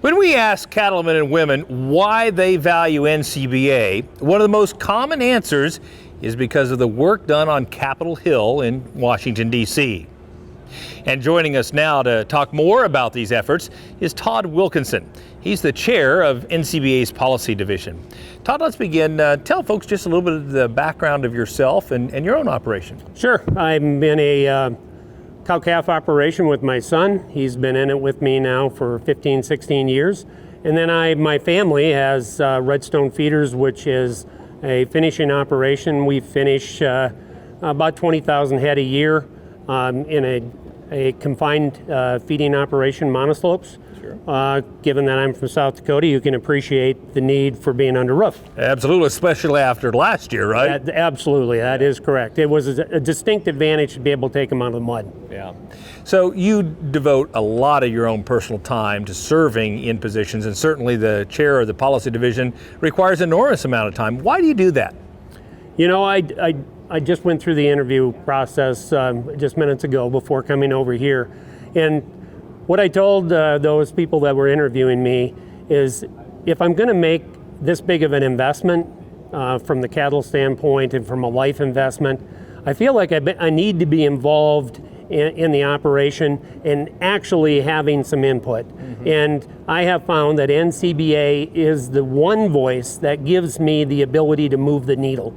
When we ask cattlemen and women why they value NCBA, one of the most common answers is because of the work done on Capitol Hill in Washington, D.C. And joining us now to talk more about these efforts is Todd Wilkinson. He's the chair of NCBA's Policy Division. Todd, let's begin. Tell folks just a little bit of the background of yourself and your own operation. Sure. I'm in a cow-calf operation with my son. He's been in it with me now for 15, 16 years. And then my family has Redstone Feeders, which is a finishing operation. We finish about 20,000 head a year in a confined feeding operation, monoslopes. Sure. Given that I'm from South Dakota, you can appreciate the need for being under roof. Absolutely, especially after last year, right? Absolutely, that is correct. It was a distinct advantage to be able to take them out of the mud. Yeah. So you devote a lot of your own personal time to serving in positions, and certainly the chair of the policy division requires an enormous amount of time. Why do you do that? You know, I just went through the interview process just minutes ago before coming over here. And what I told those people that were interviewing me is, if I'm going to make this big of an investment from the cattle standpoint and from a life investment, I feel like I need to be involved in the operation and actually having some input. Mm-hmm. And I have found that NCBA is the one voice that gives me the ability to move the needle.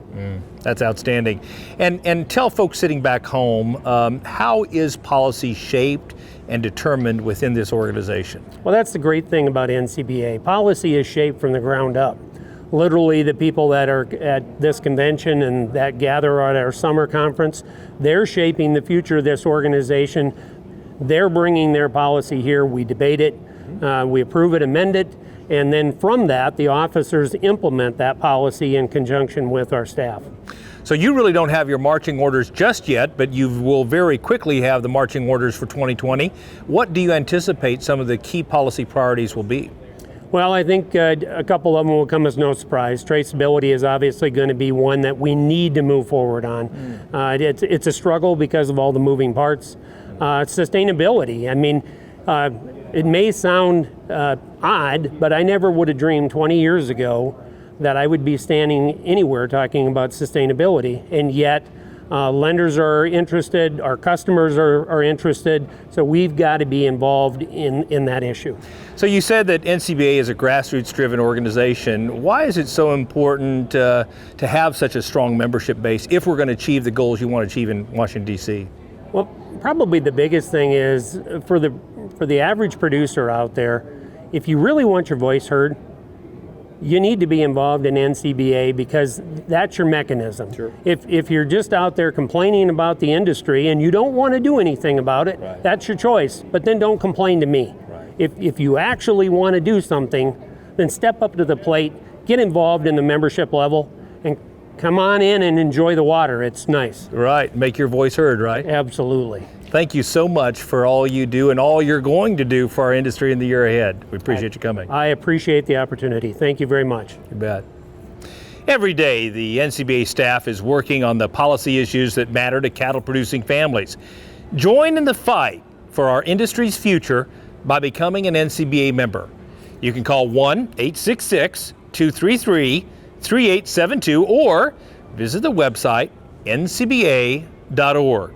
That's outstanding. And tell folks sitting back home, how is policy shaped and determined within this organization? Well, that's the great thing about NCBA. Policy is shaped from the ground up. Literally, the people that are at this convention and that gather at our summer conference, they're shaping the future of this organization. They're bringing their policy here. We debate it, we approve it, amend it, and then from that, the officers implement that policy in conjunction with our staff. So you really don't have your marching orders just yet, but you will very quickly have the marching orders for 2020. What do you anticipate some of the key policy priorities will be? Well, I think a couple of them will come as no surprise. Traceability is obviously going to be one that we need to move forward on. It's a struggle because of all the moving parts. Sustainability, I mean, it may sound odd, but I never would have dreamed 20 years ago that I would be standing anywhere talking about sustainability, and yet lenders are interested, our customers are interested, so we've got to be involved in that issue. So you said that NCBA is a grassroots-driven organization. Why is it so important to have such a strong membership base if we're going to achieve the goals you want to achieve in Washington, D.C.? Well, probably the biggest thing is for the average producer out there, if you really want your voice heard, you need to be involved in NCBA because that's your mechanism. Sure. If you're just out there complaining about the industry and you don't want to do anything about it, right, that's your choice, but then don't complain to me. Right. If you actually want to do something, then step up to the plate, get involved in the membership level, and come on in and enjoy the water. It's nice. Right, make your voice heard, right? Absolutely. Thank you so much for all you do and all you're going to do for our industry in the year ahead. We appreciate you coming. I appreciate the opportunity. Thank you very much. You bet. Every day, the NCBA staff is working on the policy issues that matter to cattle-producing families. Join in the fight for our industry's future by becoming an NCBA member. You can call 1-866-233-3872 or visit the website ncba.org.